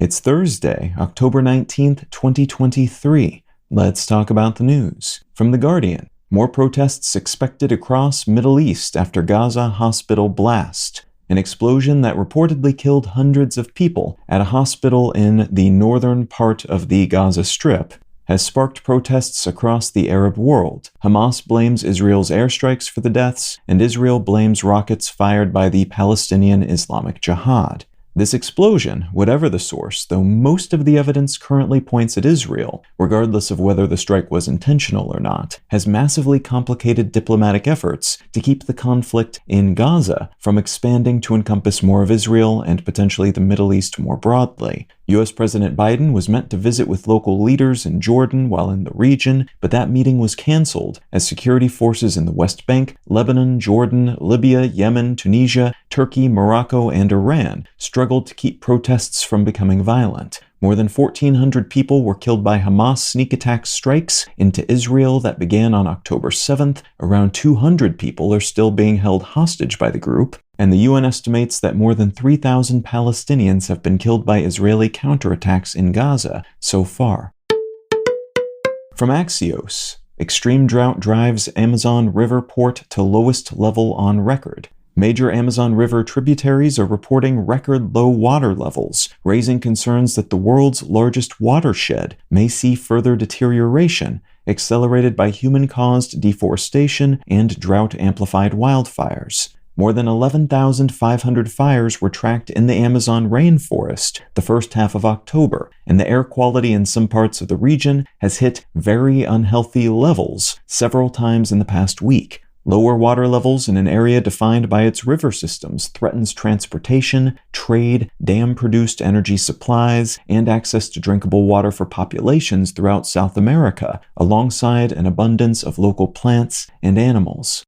It's Thursday, October 19th, 2023. Let's talk about the news. From The Guardian, more protests expected across Middle East after Gaza hospital blast. An explosion that reportedly killed hundreds of people at a hospital in the northern part of the Gaza Strip has sparked protests across the Arab world. Hamas blames Israel's airstrikes for the deaths, and Israel blames rockets fired by the Palestinian Islamic Jihad. This explosion, whatever the source, though most of the evidence currently points at Israel, regardless of whether the strike was intentional or not, has massively complicated diplomatic efforts to keep the conflict in Gaza from expanding to encompass more of Israel and potentially the Middle East more broadly. U.S. President Biden was meant to visit with local leaders in Jordan while in the region, but that meeting was canceled as security forces in the West Bank, Lebanon, Jordan, Libya, Yemen, Tunisia, Turkey, Morocco, and Iran struggled to keep protests from becoming violent. More than 1,400 people were killed by Hamas sneak attack strikes into Israel that began on October 7th. Around 200 people are still being held hostage by the group, and the UN estimates that more than 3,000 Palestinians have been killed by Israeli counterattacks in Gaza so far. From Axios, extreme drought drives Amazon River port to lowest level on record. Major Amazon River tributaries are reporting record low water levels, raising concerns that the world's largest watershed may see further deterioration, accelerated by human-caused deforestation and drought-amplified wildfires. More than 11,500 fires were tracked in the Amazon rainforest the first half of October, and the air quality in some parts of the region has hit very unhealthy levels several times in the past week. Lower water levels in an area defined by its river systems threatens transportation, trade, dam-produced energy supplies, and access to drinkable water for populations throughout South America, alongside an abundance of local plants and animals.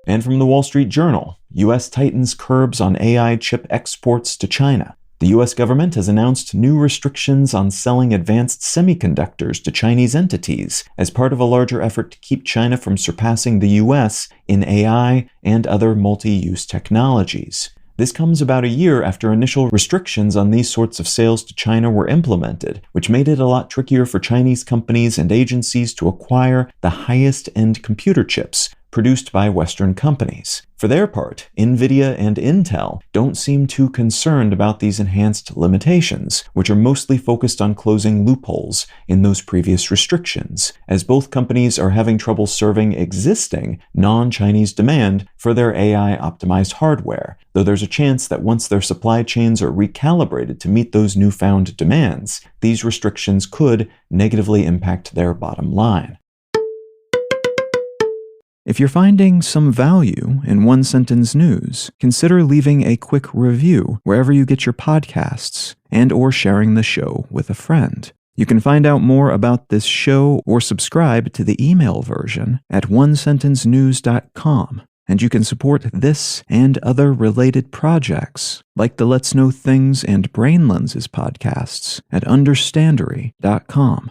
And from the Wall Street Journal, U.S. tightens curbs on AI chip exports to China. The U.S. government has announced new restrictions on selling advanced semiconductors to Chinese entities as part of a larger effort to keep China from surpassing the U.S. in AI and other multi-use technologies. This comes about a year after initial restrictions on these sorts of sales to China were implemented, which made it a lot trickier for Chinese companies and agencies to acquire the highest-end computer chips produced by Western companies. For their part, Nvidia and Intel don't seem too concerned about these enhanced limitations, which are mostly focused on closing loopholes in those previous restrictions, as both companies are having trouble serving existing non-Chinese demand for their AI-optimized hardware, though there's a chance that once their supply chains are recalibrated to meet those newfound demands, these restrictions could negatively impact their bottom line. If you're finding some value in one-sentence news, consider leaving a quick review wherever you get your podcasts and/or sharing the show with a friend. You can find out more about this show or subscribe to the email version at onesentencenews.com, and you can support this and other related projects like the Let's Know Things and Brain Lenses podcasts at understandery.com.